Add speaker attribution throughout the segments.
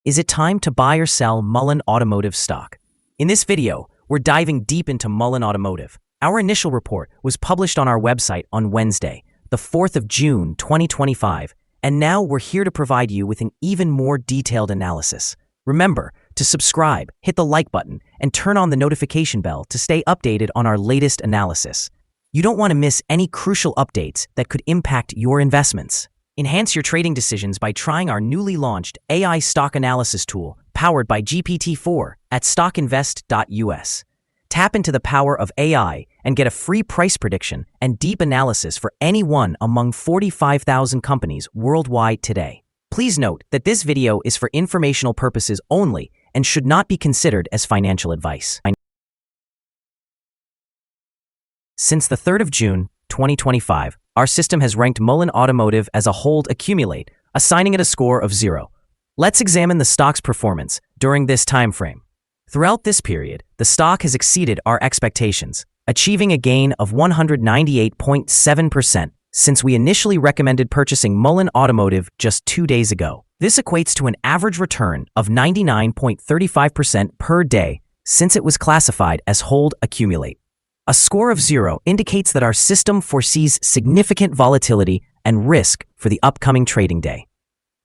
Speaker 1: Is it time to buy or sell Mullen Automotive stock? In this video, we're diving deep into Mullen Automotive. Our initial report was published on our website on Wednesday, the 4th of June, 2025, and now we're here to provide you with an even more detailed analysis. Remember to subscribe, hit the like button, and turn on the notification bell to stay updated on our latest analysis. You don't want to miss any crucial updates that could impact your investments. Enhance your trading decisions by trying our newly launched AI stock analysis tool powered by GPT-4 at StockInvest.us. Tap into the power of AI and get a free price prediction and deep analysis for any one among 45,000 companies worldwide today. Please note that this video is for informational purposes only and should not be considered as financial advice. Since the 3rd of June, 2025, our system has ranked Mullen Automotive as a hold accumulate, assigning it a score of 0. Let's examine the stock's performance during this time frame. Throughout this period, the stock has exceeded our expectations, achieving a gain of 198.7% since we initially recommended purchasing Mullen Automotive just 2 days ago. This equates to an average return of 99.35% per day since it was classified as hold accumulate. A score of 0 indicates that our system foresees significant volatility and risk for the upcoming trading day.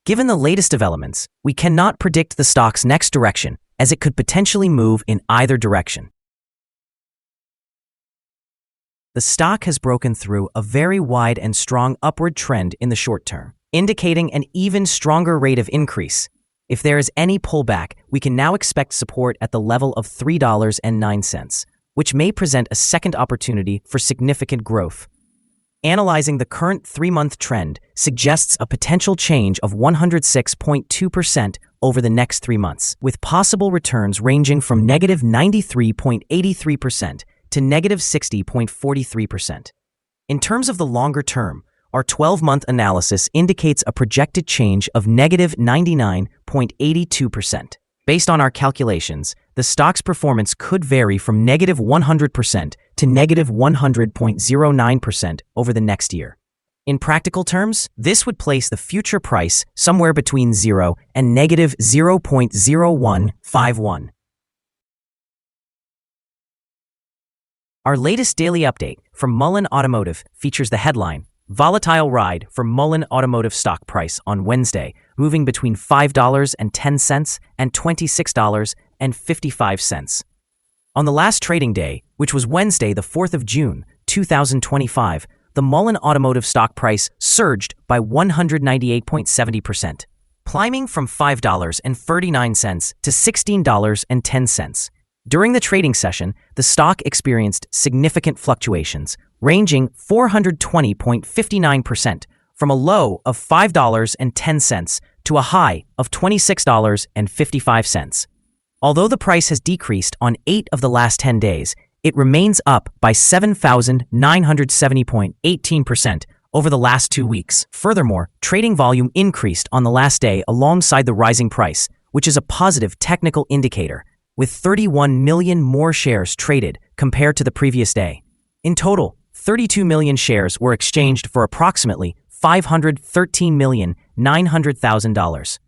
Speaker 1: Given the latest developments, we cannot predict the stock's next direction as it could potentially move in either direction. The stock has broken through a very wide and strong upward trend in the short term, indicating an even stronger rate of increase. If there is any pullback, we can now expect support at the level of $3.09. Which may present a second opportunity for significant growth. Analyzing the current 3-month trend suggests a potential change of 106.2% over the next 3 months, with possible returns ranging from negative 93.83% to negative 60.43%. In terms of the longer term, our 12-month analysis indicates a projected change of negative 99.82%. Based on our calculations, the stock's performance could vary from negative 100% to negative 100.09% over the next year. In practical terms, this would place the future price somewhere between 0 and negative 0.0151. Our latest daily update from Mullen Automotive features the headline, Volatile Ride for Mullen Automotive Stock Price on Wednesday, moving between $5.10 and $26.55. On the last trading day, which was Wednesday the 4th of June, 2025, the Mullen Automotive stock price surged by 198.70%, climbing from $5.39 to $16.10. During the trading session, the stock experienced significant fluctuations, ranging 420.59% from a low of $5.10 to a high of $26.55. Although the price has decreased on 8 of the last 10 days, it remains up by 7,970.18% over the last 2 weeks. Furthermore, trading volume increased on the last day alongside the rising price, which is a positive technical indicator, with 31 million more shares traded compared to the previous day. In total, 32 million shares were exchanged for approximately $513,900,000.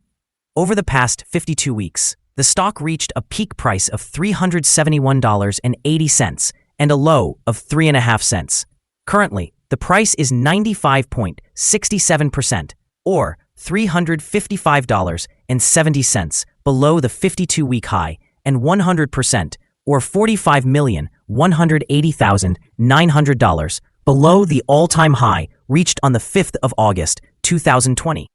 Speaker 1: Over the past 52 weeks, the stock reached a peak price of $371.80 and a low of 3.5 cents. Currently, the price is 95.67% or $355.70 below the 52-week high and 100% or $45,180,900 below the all-time high reached on the 5th of August, 2020,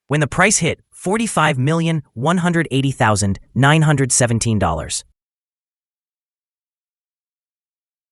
Speaker 1: when the price hit $45,180,917.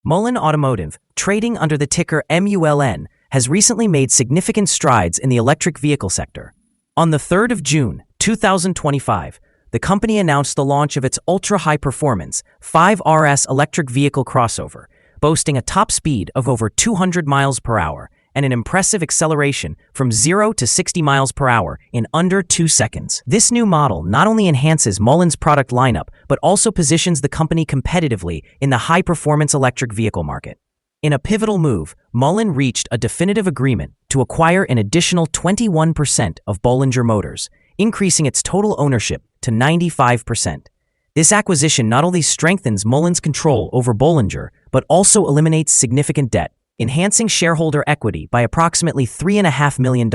Speaker 1: Mullen Automotive, trading under the ticker MULN, has recently made significant strides in the electric vehicle sector. On the 3rd of June, 2025, the company announced the launch of its ultra-high-performance 5RS electric vehicle crossover, boasting a top speed of over 200 miles per hour and an impressive acceleration from 0 to 60 miles per hour in under 2 seconds. This new model not only enhances Mullen's product lineup, but also positions the company competitively in the high-performance electric vehicle market. In a pivotal move, Mullen reached a definitive agreement to acquire an additional 21% of Bollinger Motors, increasing its total ownership to 95%. This acquisition not only strengthens Mullen's control over Bollinger, but also eliminates significant debt, enhancing shareholder equity by approximately $3.5 million.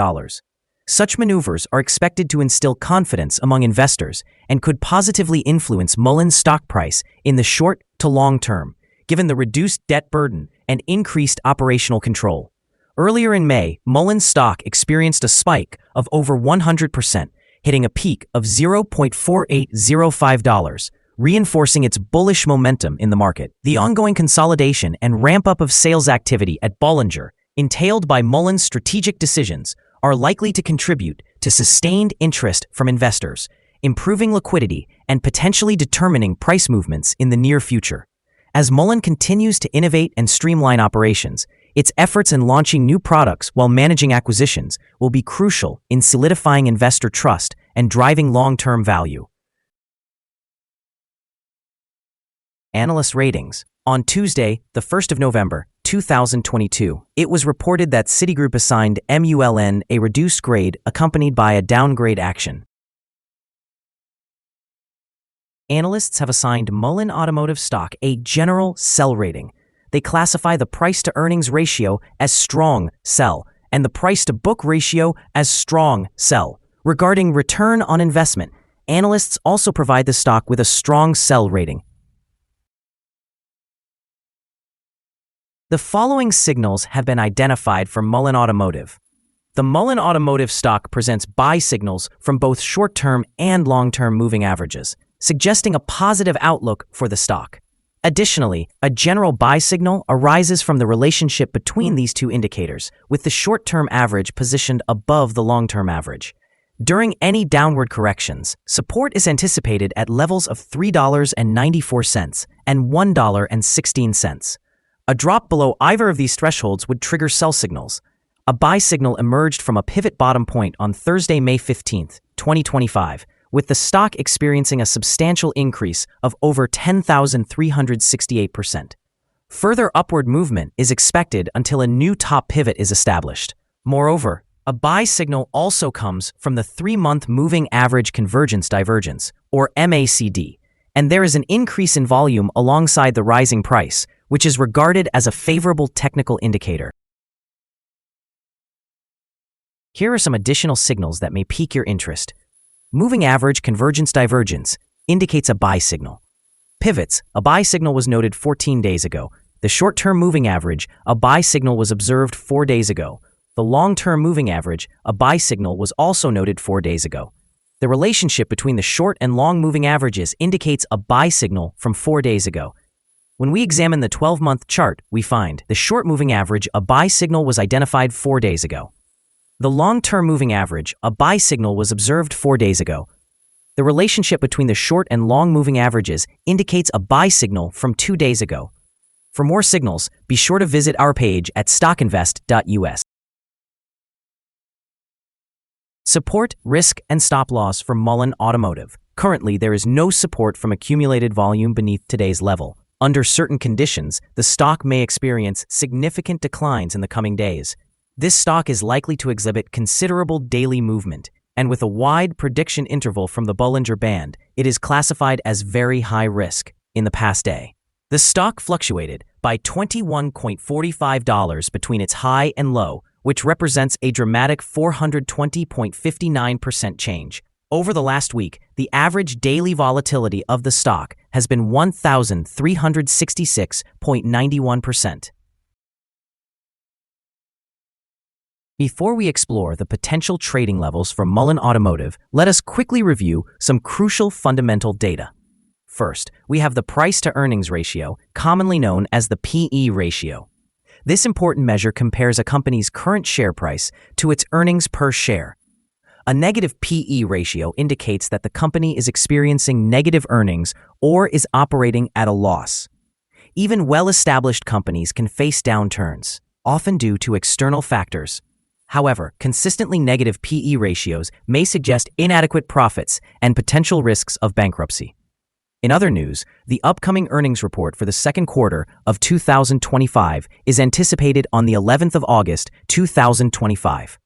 Speaker 1: Such maneuvers are expected to instill confidence among investors and could positively influence Mullen's stock price in the short to long term, given the reduced debt burden and increased operational control. Earlier in May, Mullen's stock experienced a spike of over 100%, hitting a peak of $0.4805, reinforcing its bullish momentum in the market. The ongoing consolidation and ramp-up of sales activity at Bollinger, entailed by Mullen's strategic decisions, are likely to contribute to sustained interest from investors, improving liquidity and potentially determining price movements in the near future. As Mullen continues to innovate and streamline operations, its efforts in launching new products while managing acquisitions will be crucial in solidifying investor trust and driving long-term value. Analyst ratings. On Tuesday, the 1st of November, 2022, it was reported that Citigroup assigned MULN a reduced grade accompanied by a downgrade action. Analysts have assigned Mullen Automotive stock a general sell rating. They classify the price-to-earnings ratio as strong sell and the price-to-book ratio as strong sell. Regarding return on investment, analysts also provide the stock with a strong sell rating. The following signals have been identified for Mullen Automotive. The Mullen Automotive stock presents buy signals from both short-term and long-term moving averages, suggesting a positive outlook for the stock. Additionally, a general buy signal arises from the relationship between these two indicators, with the short-term average positioned above the long-term average. During any downward corrections, support is anticipated at levels of $3.94 and $1.16. A drop below either of these thresholds would trigger sell signals. A buy signal emerged from a pivot bottom point on Thursday, May 15, 2025, with the stock experiencing a substantial increase of over 10,368%. Further upward movement is expected until a new top pivot is established. Moreover, a buy signal also comes from the 3-month moving average convergence divergence, or MACD, and there is an increase in volume alongside the rising price, which is regarded as a favorable technical indicator. Here are some additional signals that may pique your interest. Moving average convergence divergence indicates a buy signal. Pivots, a buy signal was noted 14 days ago. The short-term moving average, a buy signal was observed 4 days ago. The long-term moving average, a buy signal was also noted 4 days ago. The relationship between the short and long moving averages indicates a buy signal from 4 days ago. When we examine the 12-month chart, we find the short moving average, a buy signal was identified 4 days ago. The long-term moving average, a buy signal was observed 4 days ago. The relationship between the short and long moving averages indicates a buy signal from 2 days ago. For more signals, be sure to visit our page at StockInvest.us. Support, risk, and stop loss from Mullen Automotive. Currently, there is no support from accumulated volume beneath today's level. Under certain conditions, the stock may experience significant declines in the coming days. This stock is likely to exhibit considerable daily movement, and with a wide prediction interval from the Bollinger Band, it is classified as very high risk. In the past day, the stock fluctuated by $21.45 between its high and low, which represents a dramatic 420.59% change. Over the last week, the average daily volatility of the stock has been 1,366.91%. Before we explore the potential trading levels for Mullen Automotive, let us quickly review some crucial fundamental data. First, we have the price-to-earnings ratio, commonly known as the PE ratio. This important measure compares a company's current share price to its earnings per share. A negative PE ratio indicates that the company is experiencing negative earnings or is operating at a loss. Even well-established companies can face downturns, often due to external factors. However, consistently negative PE ratios may suggest inadequate profits and potential risks of bankruptcy. In other news, the upcoming earnings report for the second quarter of 2025 is anticipated on the 11th of August, 2025.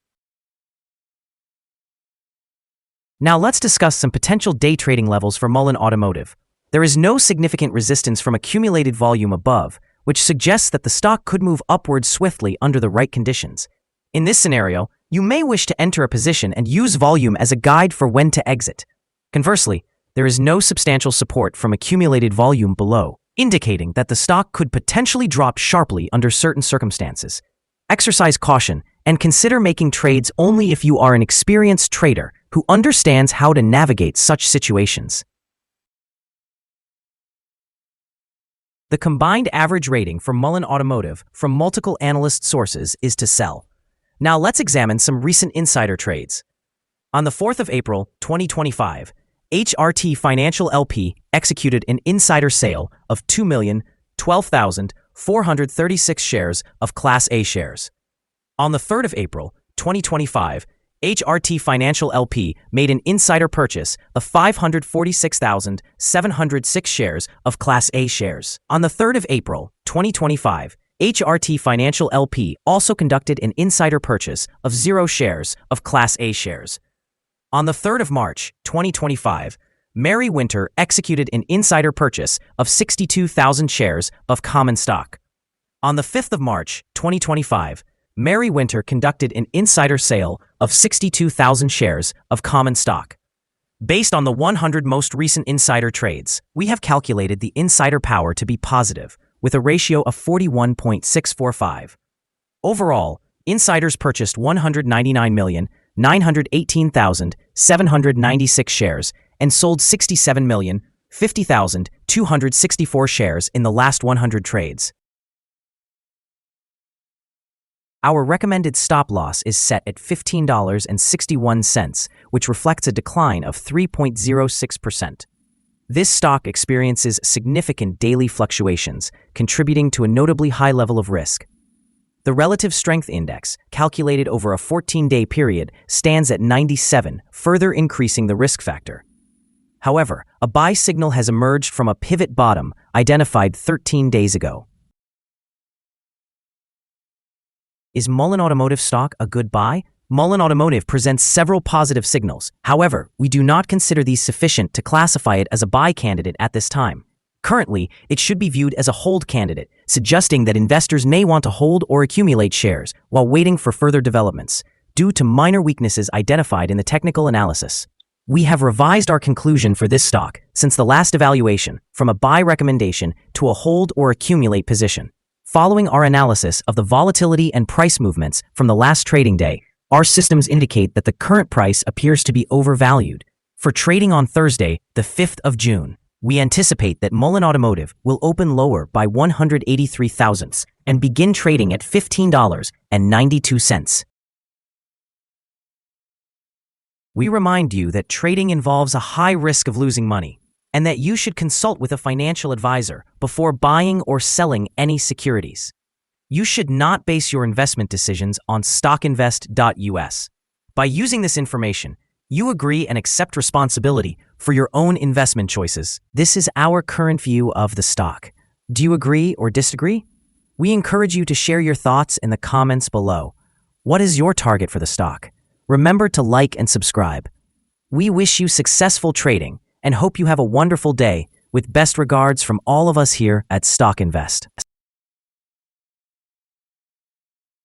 Speaker 1: Now let's discuss some potential day trading levels for Mullen Automotive. There is no significant resistance from accumulated volume above, which suggests that the stock could move upwards swiftly under the right conditions. In this scenario, you may wish to enter a position and use volume as a guide for when to exit. Conversely, there is no substantial support from accumulated volume below, indicating that the stock could potentially drop sharply under certain circumstances. Exercise caution and consider making trades only if you are an experienced trader who understands how to navigate such situations. The combined average rating for Mullen Automotive from multiple analyst sources is to sell. Now let's examine some recent insider trades. On the 4th of April, 2025, HRT Financial LP executed an insider sale of 2,012,436 shares of Class A shares. On the 3rd of April, 2025, HRT Financial LP made an insider purchase of 546,706 shares of Class A shares. On the 3rd of April, 2025, HRT Financial LP also conducted an insider purchase of 0 shares of Class A shares. On the 3rd of March, 2025, Mary Winter executed an insider purchase of 62,000 shares of common stock. On the 5th of March, 2025, Mary Winter conducted an insider sale of 62,000 shares of common stock. Based on the 100 most recent insider trades, we have calculated the insider power to be positive, with a ratio of 41.645. Overall, insiders purchased 199,918,796 shares and sold 67,050,264 shares in the last 100 trades. Our recommended stop loss is set at $15.61, which reflects a decline of 3.06%. This stock experiences significant daily fluctuations, contributing to a notably high level of risk. The Relative Strength Index, calculated over a 14-day period, stands at 97, further increasing the risk factor. However, a buy signal has emerged from a pivot bottom identified 13 days ago. Is Mullen Automotive stock a good buy? Mullen Automotive presents several positive signals. However, we do not consider these sufficient to classify it as a buy candidate at this time. Currently, it should be viewed as a hold candidate, suggesting that investors may want to hold or accumulate shares while waiting for further developments, due to minor weaknesses identified in the technical analysis. We have revised our conclusion for this stock since the last evaluation from a buy recommendation to a hold or accumulate position. Following our analysis of the volatility and price movements from the last trading day, our systems indicate that the current price appears to be overvalued. For trading on Thursday, the 5th of June, we anticipate that Mullen Automotive will open lower by 183 thousandths and begin trading at $15.92. We remind you that trading involves a high risk of losing money, and that you should consult with a financial advisor before buying or selling any securities. You should not base your investment decisions on StockInvest.us. By using this information, you agree and accept responsibility for your own investment choices. This is our current view of the stock. Do you agree or disagree? We encourage you to share your thoughts in the comments below. What is your target for the stock? Remember to like and subscribe. We wish you successful trading and hope you have a wonderful day, with best regards from all of us here at StockInvest.